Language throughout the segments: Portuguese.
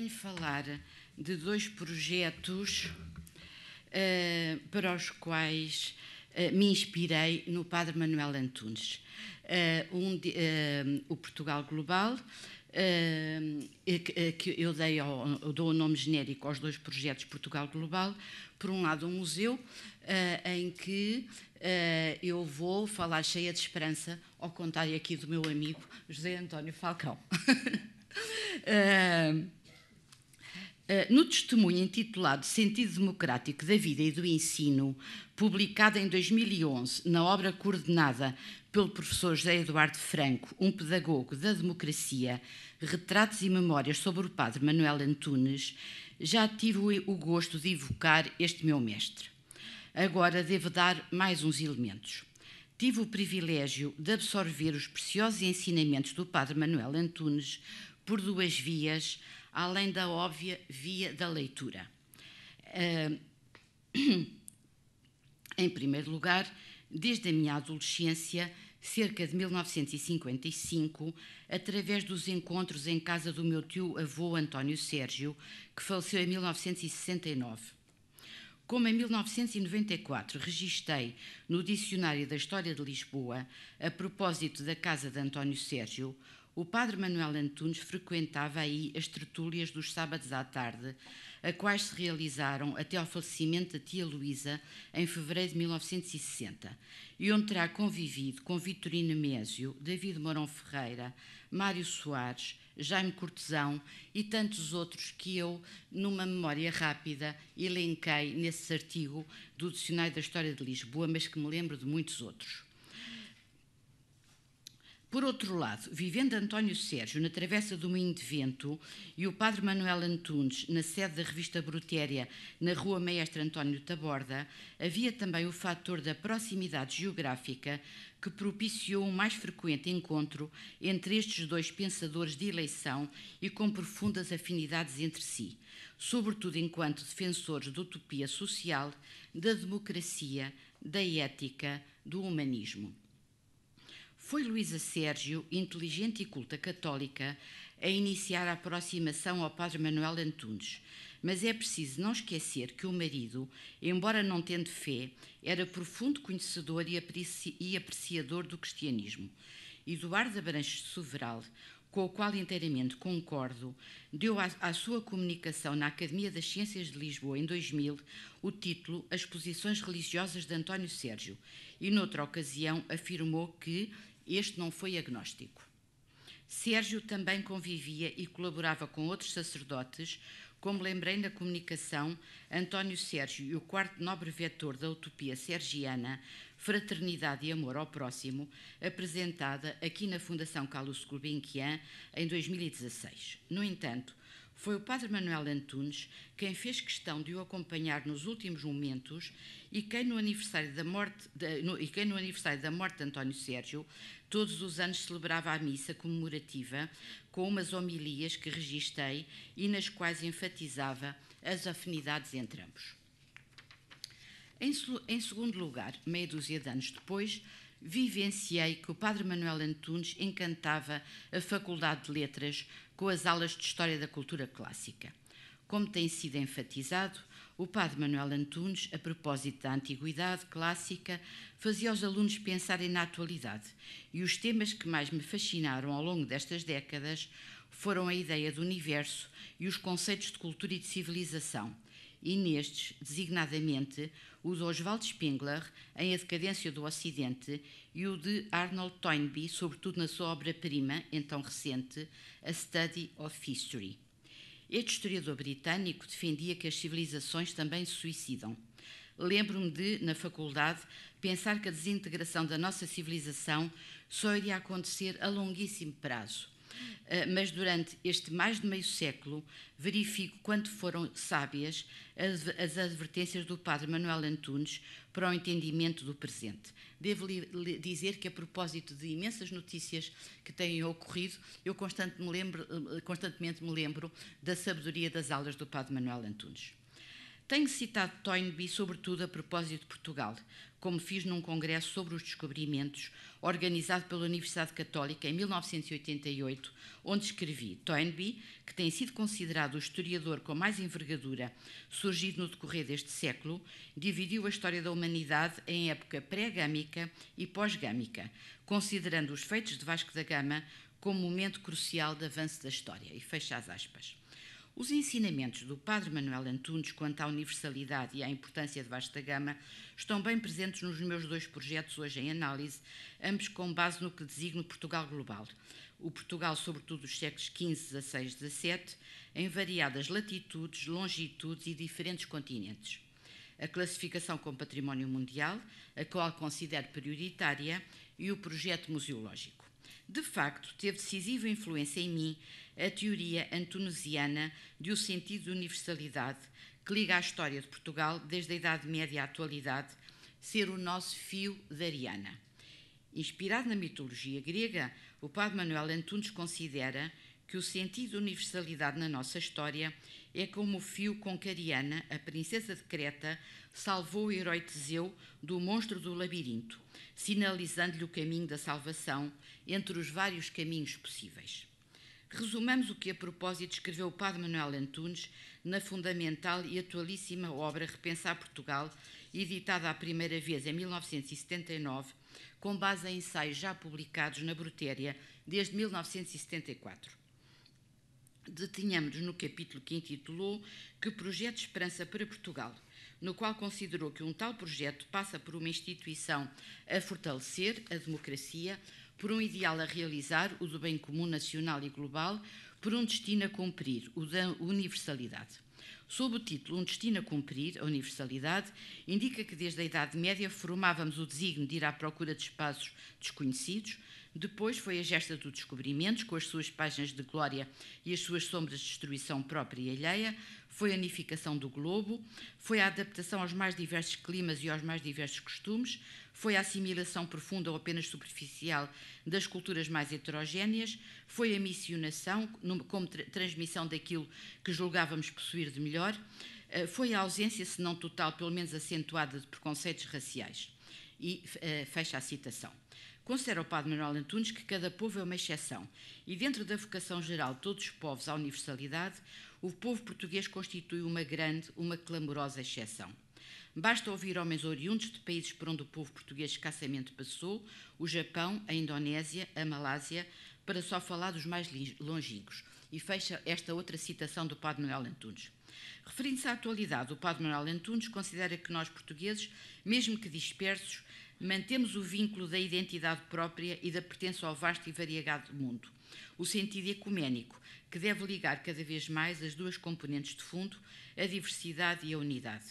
venho falar de dois projetos para os quais me inspirei no Padre Manuel Antunes. O Portugal Global, que eu dou o nome genérico aos dois projetos Portugal Global. Por um lado, um museu em que eu vou falar cheia de esperança, ao contrário aqui do meu amigo José António Falcão. No testemunho intitulado Sentido Democrático da Vida e do Ensino, publicado em 2011 na obra coordenada pelo professor José Eduardo Franco, um pedagogo da democracia, retratos e memórias sobre o padre Manuel Antunes, já tive o gosto de evocar este meu mestre. Agora devo dar mais uns elementos. Tive o privilégio de absorver os preciosos ensinamentos do padre Manuel Antunes por duas vias, além da óbvia via da leitura. Em primeiro lugar, desde a minha adolescência, cerca de 1955, através dos encontros em casa do meu tio-avô António Sérgio, que faleceu em 1969. Como em 1994 registrei no Dicionário da História de Lisboa, a propósito da casa de António Sérgio, o padre Manuel Antunes frequentava aí as tertúlias dos sábados à tarde, a quais se realizaram até ao falecimento da tia Luísa em fevereiro de 1960, e onde terá convivido com Vitorino Mésio, David Mourão Ferreira, Mário Soares, Jaime Cortesão e tantos outros que eu, numa memória rápida, elenquei nesse artigo do Dicionário da História de Lisboa, mas que me lembro de muitos outros. Por outro lado, vivendo António Sérgio na Travessa do Moinho de Vento e o padre Manuel Antunes na sede da revista Brutéria, na rua Maestre António Taborda, havia também o fator da proximidade geográfica que propiciou um mais frequente encontro entre estes dois pensadores de eleição e com profundas afinidades entre si, sobretudo enquanto defensores da utopia social, da democracia, da ética, do humanismo. Foi Luísa Sérgio, inteligente e culta católica, a iniciar a aproximação ao padre Manuel Antunes, mas é preciso não esquecer que o marido, embora não tendo fé, era profundo conhecedor e apreciador do cristianismo. Eduardo Abranches de Soveral, com o qual inteiramente concordo, deu à sua comunicação na Academia das Ciências de Lisboa, em 2000, o título As Posições Religiosas de António Sérgio, e noutra ocasião afirmou que este não foi agnóstico. Sérgio também convivia e colaborava com outros sacerdotes, como lembrei na comunicação, António Sérgio e o quarto nobre vetor da utopia sergiana, Fraternidade e Amor ao Próximo, apresentada aqui na Fundação Carlos Gulbenkian em 2016. No entanto, foi o padre Manuel Antunes quem fez questão de o acompanhar nos últimos momentos e quem no aniversário da morte de António Sérgio todos os anos celebrava a missa comemorativa com umas homilias que registrei e nas quais enfatizava as afinidades entre ambos. Em segundo lugar, meia dúzia de anos depois, vivenciei que o padre Manuel Antunes encantava a Faculdade de Letras com as aulas de História da Cultura Clássica. Como tem sido enfatizado, o padre Manuel Antunes, a propósito da antiguidade clássica, fazia os alunos pensarem na atualidade, e os temas que mais me fascinaram ao longo destas décadas foram a ideia do universo e os conceitos de cultura e de civilização, e nestes, designadamente, o de Oswald Spengler, em A Decadência do Ocidente, e o de Arnold Toynbee, sobretudo na sua obra-prima, então recente, A Study of History. Este historiador britânico defendia que as civilizações também se suicidam. Lembro-me de, na faculdade, pensar que a desintegração da nossa civilização só iria acontecer a longuíssimo prazo. Mas durante este mais de meio século verifico quanto foram sábias as advertências do padre Manuel Antunes para o entendimento do presente. Devo dizer que, a propósito de imensas notícias que têm ocorrido, eu constantemente me lembro da sabedoria das aulas do padre Manuel Antunes. Tenho citado Toynbee, sobretudo a propósito de Portugal, como fiz num congresso sobre os descobrimentos, organizado pela Universidade Católica em 1988, onde escrevi: Toynbee, que tem sido considerado o historiador com mais envergadura surgido no decorrer deste século, dividiu a história da humanidade em época pré-gâmica e pós-gâmica, considerando os feitos de Vasco da Gama como momento crucial de avanço da história. E fecha as aspas. Os ensinamentos do Padre Manuel Antunes quanto à universalidade e à importância de Vasco da Gama estão bem presentes nos meus dois projetos hoje em análise, ambos com base no que designo Portugal Global. O Portugal, sobretudo dos séculos XV, XVI, XVII, em variadas latitudes, longitudes e diferentes continentes. A classificação como património mundial, a qual considero prioritária, e o projeto museológico. De facto, teve decisiva influência em mim a teoria antunesiana de o sentido de universalidade que liga a história de Portugal desde a Idade Média à atualidade, ser o nosso fio de Ariana. Inspirado na mitologia grega, o Padre Manuel Antunes considera que o sentido de universalidade na nossa história é como o fio com que Ariana, a princesa de Creta, salvou o herói Teseu do monstro do labirinto, sinalizando-lhe o caminho da salvação entre os vários caminhos possíveis. Resumamos o que a propósito escreveu o Padre Manuel Antunes na fundamental e atualíssima obra Repensar Portugal, editada a primeira vez em 1979, com base em ensaios já publicados na Brutéria desde 1974. Detenhamos-nos no capítulo que intitulou Que Projeto de Esperança para Portugal, no qual considerou que um tal projeto passa por uma instituição a fortalecer a democracia, por um ideal a realizar, o do bem comum nacional e global, por um destino a cumprir, o da universalidade. Sob o título Um Destino a Cumprir, a Universalidade, indica que desde a Idade Média formávamos o desígnio de ir à procura de espaços desconhecidos. Depois foi a gesta do descobrimento, com as suas páginas de glória e as suas sombras de destruição própria e alheia. Foi a unificação do globo, foi a adaptação aos mais diversos climas e aos mais diversos costumes, foi a assimilação profunda ou apenas superficial das culturas mais heterogéneas, foi a missionação, como transmissão daquilo que julgávamos possuir de melhor, foi a ausência, se não total, pelo menos acentuada, de preconceitos raciais. E fecha a citação. Considera o Padre Manuel Antunes que cada povo é uma exceção e, dentro da vocação geral de todos os povos à universalidade, o povo português constitui uma grande, uma clamorosa exceção. Basta ouvir homens oriundos de países por onde o povo português escassamente passou, o Japão, a Indonésia, a Malásia, para só falar dos mais longínquos. E fecha esta outra citação do Padre Manuel Antunes. Referindo-se à atualidade, o Padre Manuel Antunes considera que nós, portugueses, mesmo que dispersos, mantemos o vínculo da identidade própria e da pertença ao vasto e variegado mundo. O sentido ecuménico, que deve ligar cada vez mais as duas componentes de fundo, a diversidade e a unidade.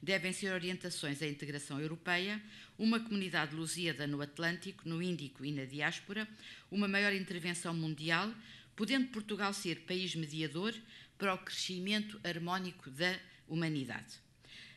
Devem ser orientações à integração europeia, uma comunidade lusíada no Atlântico, no Índico e na diáspora, uma maior intervenção mundial, podendo Portugal ser país mediador para o crescimento harmónico da humanidade.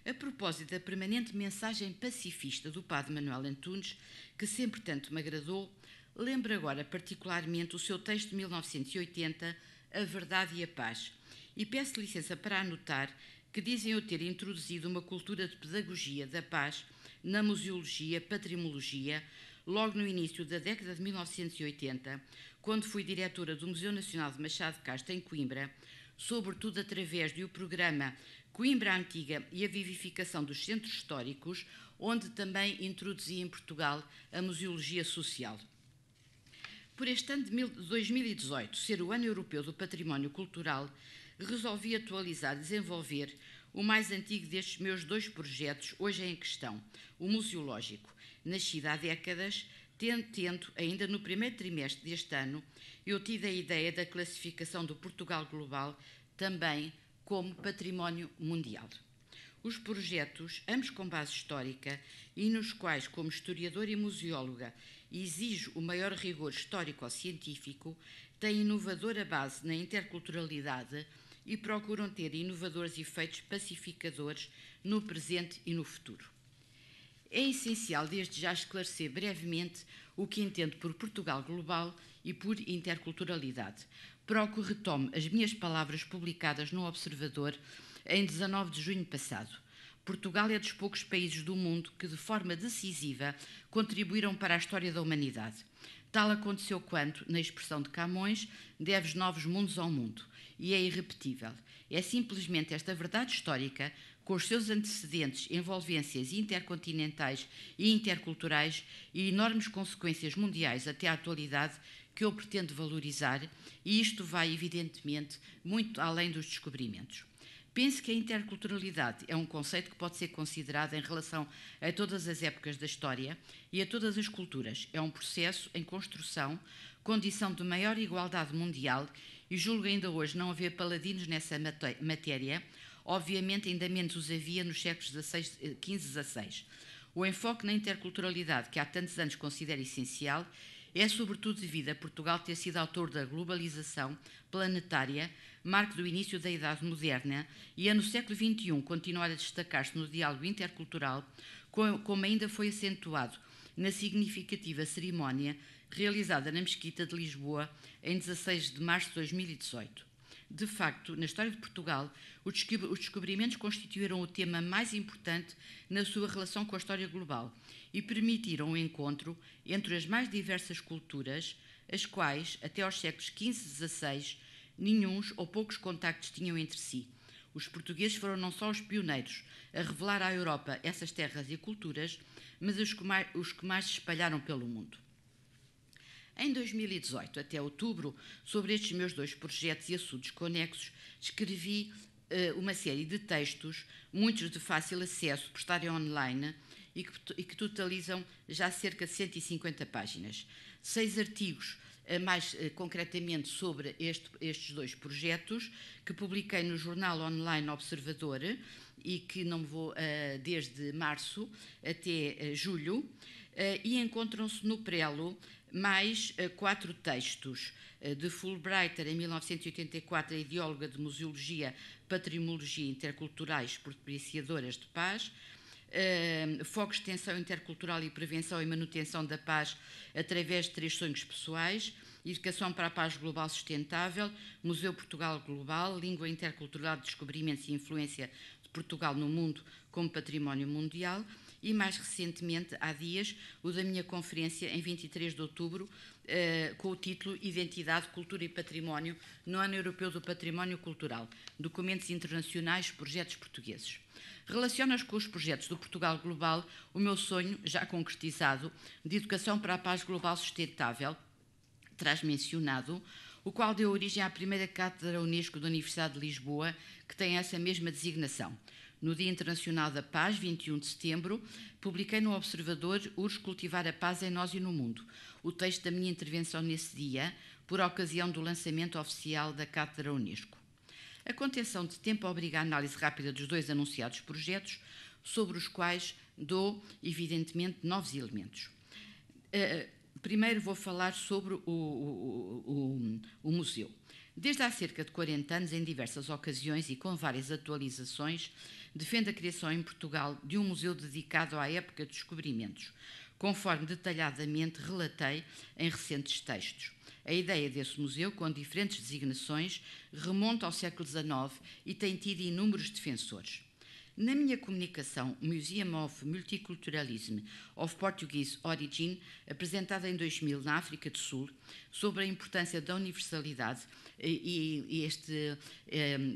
A propósito da permanente mensagem pacifista do Padre Manuel Antunes, que sempre tanto me agradou, lembro agora particularmente o seu texto de 1980, A Verdade e a Paz, e peço licença para anotar que dizem eu ter introduzido uma cultura de pedagogia da paz na museologia, patrimologia, logo no início da década de 1980, quando fui diretora do Museu Nacional de Machado de Castro, em Coimbra, sobretudo através do programa Coimbra Antiga e a Vivificação dos Centros Históricos, onde também introduzi em Portugal a museologia social. Por este ano de 2018, ser o Ano Europeu do Património Cultural, resolvi atualizar e desenvolver o mais antigo destes meus dois projetos, hoje em questão, o museológico, nascido há décadas, tendo, ainda no primeiro trimestre deste ano, eu tive a ideia da classificação do Portugal Global também como património mundial. Os projetos, ambos com base histórica e nos quais, como historiadora e museóloga, exijo o maior rigor histórico-científico, têm inovadora base na interculturalidade e procuram ter inovadores efeitos pacificadores no presente e no futuro. É essencial, desde já, esclarecer brevemente o que entendo por Portugal Global e por interculturalidade. Para o que retome as minhas palavras publicadas no Observador em 19 de junho passado. Portugal é dos poucos países do mundo que, de forma decisiva, contribuíram para a história da humanidade. Tal aconteceu quando, na expressão de Camões, deves novos mundos ao mundo, e é irrepetível. É simplesmente esta verdade histórica, com os seus antecedentes, envolvências intercontinentais e interculturais e enormes consequências mundiais até à atualidade, que eu pretendo valorizar, e isto vai, evidentemente, muito além dos descobrimentos. Penso que a interculturalidade é um conceito que pode ser considerado em relação a todas as épocas da história e a todas as culturas. É um processo em construção, condição de maior igualdade mundial, e julgo ainda hoje não haver paladinos nessa matéria. Obviamente ainda menos os havia nos séculos XV e XVI. O enfoque na interculturalidade, que há tantos anos considero essencial, é sobretudo devido a Portugal ter sido autor da globalização planetária, marco do início da Idade Moderna, e é no século XXI continuar a destacar-se no diálogo intercultural, como ainda foi acentuado na significativa cerimónia realizada na Mesquita de Lisboa em 16 de março de 2018. De facto, na história de Portugal, os descobrimentos constituíram o tema mais importante na sua relação com a história global e permitiram o encontro entre as mais diversas culturas, as quais, até aos séculos XV e XVI, nenhuns ou poucos contactos tinham entre si. Os portugueses foram não só os pioneiros a revelar à Europa essas terras e culturas, mas os que mais se espalharam pelo mundo. Em 2018, até outubro, sobre estes meus dois projetos e assuntos conexos, escrevi uma série de textos, muitos de fácil acesso, por estarem online, e que totalizam já cerca de 150 páginas. 6 artigos, mais concretamente sobre estes dois projetos, que publiquei no jornal online Observador e que não vou desde março até julho, e encontram-se no prelo mais 4 textos de Fulbrighter, em 1984, a ideóloga de Museologia, Patrimologia Interculturais Propiciadoras de Paz, Foco, Extensão Intercultural e Prevenção e Manutenção da Paz através de 3 sonhos pessoais, Educação para a Paz Global Sustentável, Museu Portugal Global, Língua Intercultural, Descobrimentos e Influência de Portugal no Mundo como Património Mundial, e mais recentemente, há dias, o da minha conferência em 23 de outubro, com o título Identidade, Cultura e Património no Ano Europeu do Património Cultural, Documentos Internacionais, Projetos Portugueses. Relaciona-se com os projetos do Portugal Global o meu sonho, já concretizado, de Educação para a Paz Global Sustentável, traz mencionado, o qual deu origem à primeira cátedra Unesco da Universidade de Lisboa, que tem essa mesma designação. No Dia Internacional da Paz, 21 de setembro, publiquei no Observador Urge Cultivar a Paz em Nós e no Mundo, o texto da minha intervenção nesse dia, por ocasião do lançamento oficial da Cátedra Unesco. A contenção de tempo obriga a análise rápida dos 2 anunciados projetos, sobre os quais dou, evidentemente, novos elementos. Primeiro vou falar sobre o museu. Desde há cerca de 40 anos, em diversas ocasiões e com várias atualizações, defende a criação em Portugal de um museu dedicado à época dos descobrimentos, conforme detalhadamente relatei em recentes textos. A ideia desse museu, com diferentes designações, remonta ao século XIX e tem tido inúmeros defensores. Na minha comunicação Museum of Multiculturalism of Portuguese Origin, apresentada em 2000 na África do Sul, sobre a importância da universalidade, e este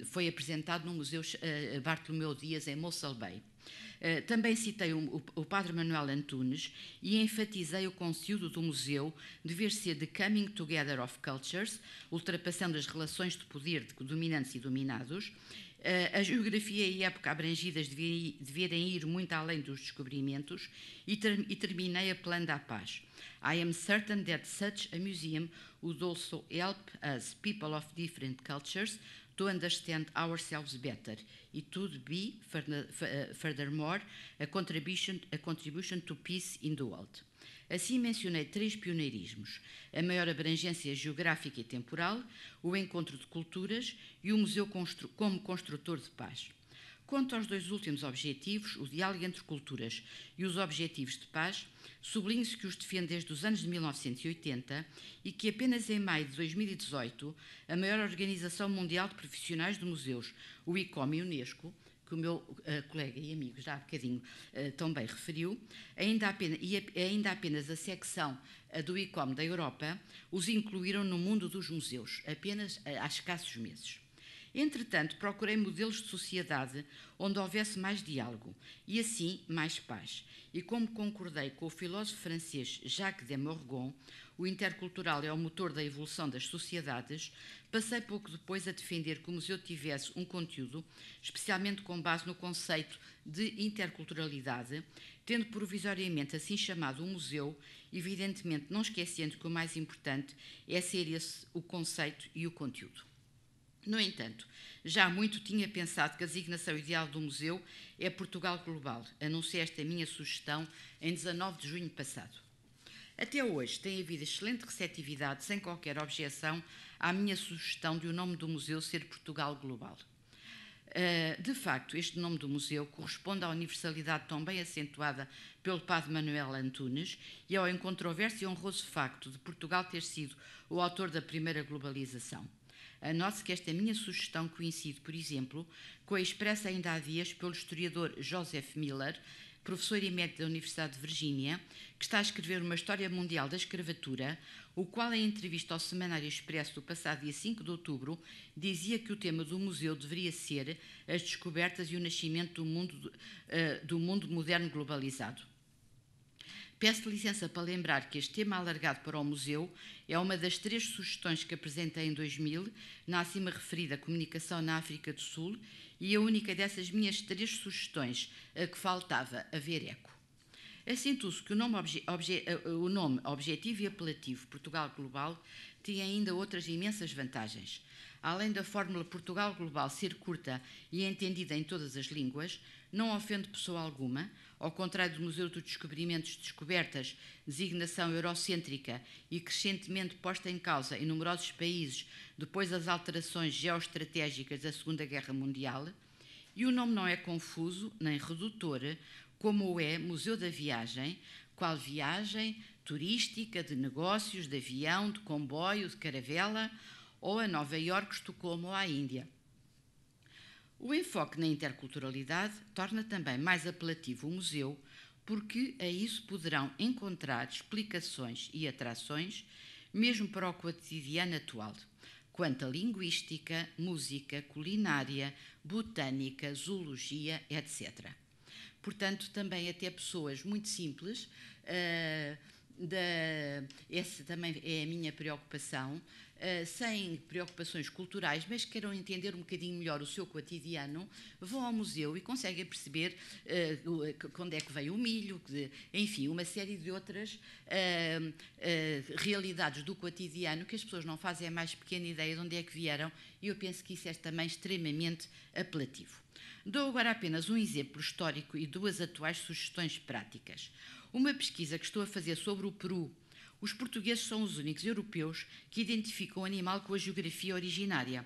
foi apresentado no Museu Bartolomeu Dias, em Mossel Bay. Também citei o Padre Manuel Antunes e enfatizei o conteúdo do museu dever ser The Coming Together of Cultures, ultrapassando as relações de poder de dominantes e dominados. A geografia e a época abrangidas deverem ir muito além dos descobrimentos, e terminei apelando à paz. I am certain that such a museum would also help us, people of different cultures, to understand ourselves better. It would be, furthermore, a contribution to peace in the world. Assim mencionei 3 pioneirismos: a maior abrangência geográfica e temporal, o encontro de culturas e o museu como construtor de paz. Quanto aos 2 últimos objetivos, o diálogo entre culturas e os objetivos de paz, sublinho-se que os defende desde os anos de 1980 e que apenas em maio de 2018 a maior organização mundial de profissionais de museus, o ICOM e Unesco, que o meu colega e amigo já há bocadinho também referiu, ainda apenas a secção do ICOM da Europa os incluíram no mundo dos museus, apenas há escassos meses. Entretanto, procurei modelos de sociedade onde houvesse mais diálogo e, assim, mais paz. E como concordei com o filósofo francês Jacques de Morgan, o intercultural é o motor da evolução das sociedades, passei pouco depois a defender que o museu tivesse um conteúdo, especialmente com base no conceito de interculturalidade, tendo provisoriamente assim chamado o museu, evidentemente não esquecendo que o mais importante é ser esse o conceito e o conteúdo. No entanto, já há muito tinha pensado que a designação ideal do museu é Portugal Global. Anunciei esta minha sugestão em 19 de junho passado. Até hoje tem havido excelente receptividade, sem qualquer objeção, à minha sugestão de o nome do museu ser Portugal Global. De facto, este nome do museu corresponde à universalidade tão bem acentuada pelo padre Manuel Antunes e ao incontroverso e honroso facto de Portugal ter sido o autor da primeira globalização. Anote-se que esta minha sugestão coincide, por exemplo, com a expressa ainda há dias pelo historiador Joseph Miller, professor emérito da Universidade de Virgínia, que está a escrever uma história mundial da escravatura, o qual, em entrevista ao Semanário Expresso do passado dia 5 de outubro, dizia que o tema do museu deveria ser as descobertas e o nascimento do mundo moderno globalizado. Peço licença para lembrar que este tema alargado para o museu é uma das 3 sugestões que apresentei em 2000 na acima referida Comunicação na África do Sul e a única dessas minhas 3 sugestões a que faltava haver eco. Assentou-se que o nome objetivo e apelativo Portugal Global tinha ainda outras imensas vantagens. Além da fórmula Portugal Global ser curta e entendida em todas as línguas, não ofende pessoa alguma, ao contrário do Museu dos Descobrimentos e Descobertas, designação eurocêntrica e crescentemente posta em causa em numerosos países depois das alterações geoestratégicas da Segunda Guerra Mundial, e o nome não é confuso nem redutor, como o é Museu da Viagem, qual viagem turística, de negócios, de avião, de comboio, de caravela, ou a Nova Iorque, Estocolmo ou à Índia. O enfoque na interculturalidade torna também mais apelativo o museu, porque a isso poderão encontrar explicações e atrações, mesmo para o cotidiano atual, quanto a linguística, música, culinária, botânica, zoologia, etc. Portanto, também até pessoas muito simples, essa também é a minha preocupação, sem preocupações culturais, mas que queiram entender um bocadinho melhor o seu cotidiano, vão ao museu e conseguem perceber onde é que veio o milho, enfim, uma série de outras realidades do cotidiano que as pessoas não fazem a mais pequena ideia de onde é que vieram, e eu penso que isso é também extremamente apelativo. Dou agora apenas um exemplo histórico e 2 atuais sugestões práticas. Uma pesquisa que estou a fazer sobre o Peru. Os portugueses são os únicos europeus que identificam o animal com a geografia originária,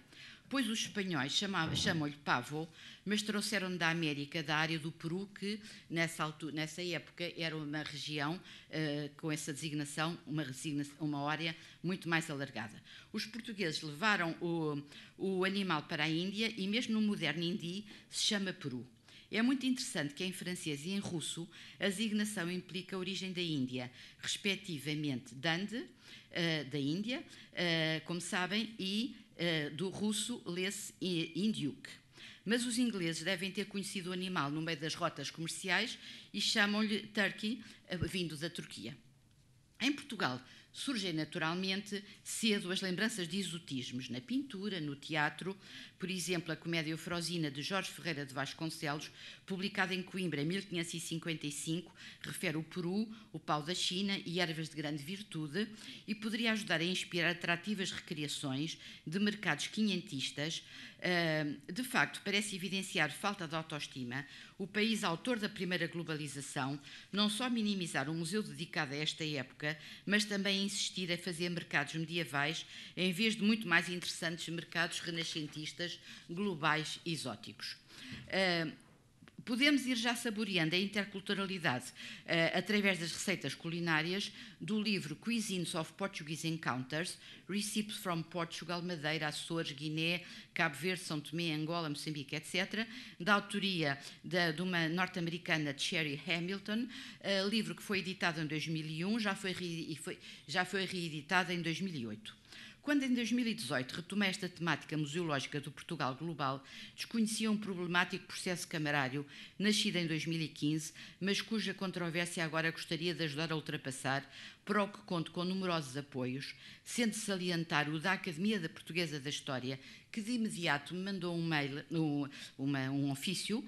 pois os espanhóis chamam-lhe pavo, mas trouxeram da América, da área do Peru, que nessa época era uma região com essa designação, uma área muito mais alargada. Os portugueses levaram o animal para a Índia e mesmo no moderno hindi se chama Peru. É muito interessante que em francês e em russo a designação implica a origem da Índia, respectivamente Dande, da Índia, como sabem, e do russo lê-se Indiuk. Mas os ingleses devem ter conhecido o animal no meio das rotas comerciais e chamam-lhe turkey, vindo da Turquia. Em Portugal, surgem naturalmente cedo as lembranças de exotismos na pintura, no teatro, por exemplo, a Comédia Eufrosina de Jorge Ferreira de Vasconcelos, publicada em Coimbra em 1555, refere o Peru, o pau da China e ervas de grande virtude, e poderia ajudar a inspirar atrativas recriações de mercados quinhentistas. De facto, parece evidenciar falta de autoestima o país autor da primeira globalização, não só minimizar um museu dedicado a esta época, mas também insistir a fazer mercados medievais em vez de muito mais interessantes mercados renascentistas, globais e exóticos. Podemos ir já saboreando a interculturalidade através das receitas culinárias do livro Cuisines of Portuguese Encounters, Recipes from Portugal, Madeira, Açores, Guiné, Cabo Verde, São Tomé, Angola, Moçambique, etc., da autoria de uma norte-americana, Sherry Hamilton, livro que foi editado em 2001, já foi reeditado em 2008. Quando, em 2018, retomei esta temática museológica do Portugal global, desconhecia um problemático processo camarário, nascido em 2015, mas cuja controvérsia agora gostaria de ajudar a ultrapassar, para o que conto com numerosos apoios, sendo salientar o da Academia Portuguesa da História, que de imediato me mandou um mail, um ofício,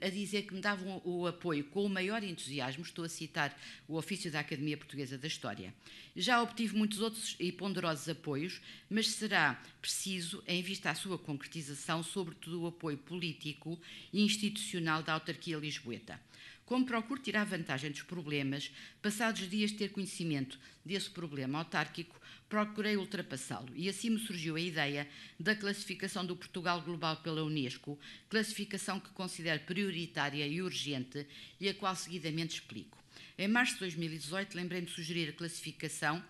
a dizer que me davam o apoio com o maior entusiasmo. Estou a citar o ofício da Academia Portuguesa da História. Já obtive muitos outros e ponderosos apoios, mas será preciso, em vista à sua concretização, sobretudo o apoio político e institucional da autarquia lisboeta. Como procuro tirar vantagem dos problemas, passados dias de ter conhecimento desse problema autárquico, procurei ultrapassá-lo e assim me surgiu a ideia da classificação do Portugal Global pela Unesco, classificação que considero prioritária e urgente e a qual seguidamente explico. Em março de 2018, lembrei-me de sugerir a classificação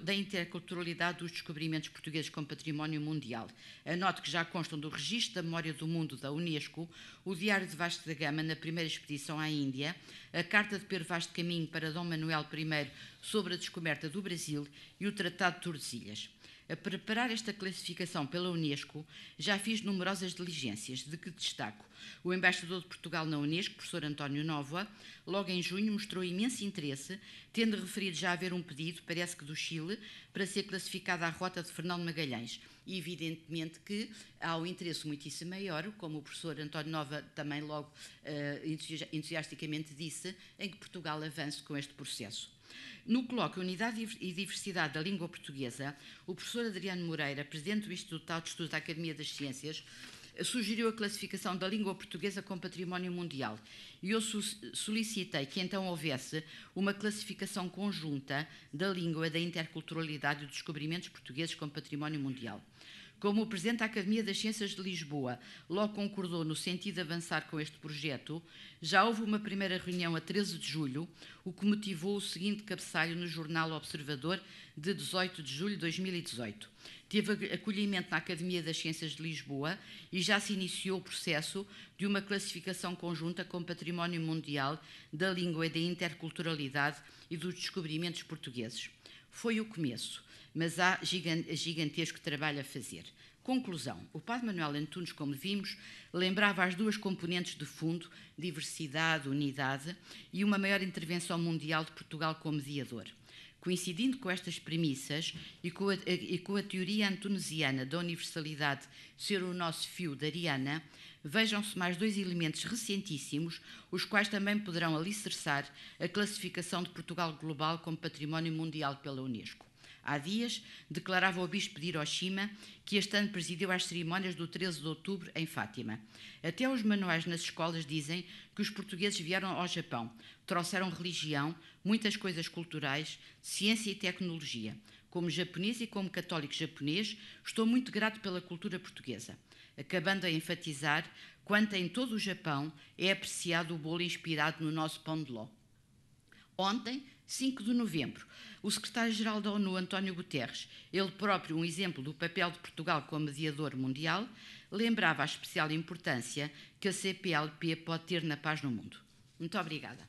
da interculturalidade dos descobrimentos portugueses como património mundial. Anoto que já constam do Registro da Memória do Mundo da Unesco, o Diário de Vasco da Gama na primeira expedição à Índia, a Carta de Pedro Vaz de Caminho para Dom Manuel I sobre a descoberta do Brasil e o Tratado de Tordesilhas. A preparar esta classificação pela Unesco, já fiz numerosas diligências, de que destaco o embaixador de Portugal na Unesco, professor António Nóvoa, logo em junho mostrou imenso interesse, tendo referido já haver um pedido, parece que do Chile, para ser classificada a rota de Fernão de Magalhães. E evidentemente que há um interesse muitíssimo maior, como o professor António Nóvoa também logo entusiasticamente disse, em que Portugal avance com este processo. No colóquio Unidade e Diversidade da Língua Portuguesa, o professor Adriano Moreira, presidente do Instituto de Estudos da Academia das Ciências, sugeriu a classificação da língua portuguesa como património mundial e eu solicitei que então houvesse uma classificação conjunta da língua, da interculturalidade e dos descobrimentos portugueses como património mundial. Como o Presidente da Academia das Ciências de Lisboa logo concordou no sentido de avançar com este projeto, já houve uma primeira reunião a 13 de julho, o que motivou o seguinte cabeçalho no Jornal Observador de 18 de julho de 2018. Teve acolhimento na Academia das Ciências de Lisboa e já se iniciou o processo de uma classificação conjunta como património mundial da língua e da interculturalidade e dos descobrimentos portugueses. Foi o começo, mas há gigantesco trabalho a fazer. Conclusão. O padre Manuel Antunes, como vimos, lembrava as duas componentes de fundo, diversidade, unidade, e uma maior intervenção mundial de Portugal como mediador. Coincidindo com estas premissas e com a teoria antunesiana da universalidade ser o nosso fio de Ariana, vejam-se mais dois elementos recentíssimos, os quais também poderão alicerçar a classificação de Portugal global como património mundial pela Unesco. Há dias, declarava o bispo de Hiroshima que este ano presidiu às cerimónias do 13 de outubro em Fátima. Até os manuais nas escolas dizem que os portugueses vieram ao Japão, trouxeram religião, muitas coisas culturais, ciência e tecnologia. Como japonês e como católico japonês, estou muito grato pela cultura portuguesa, acabando a enfatizar quanto em todo o Japão é apreciado o bolo inspirado no nosso pão de ló. Ontem, 5 de novembro, o secretário-geral da ONU, António Guterres, ele próprio um exemplo do papel de Portugal como mediador mundial, lembrava a especial importância que a CPLP pode ter na paz no mundo. Muito obrigada.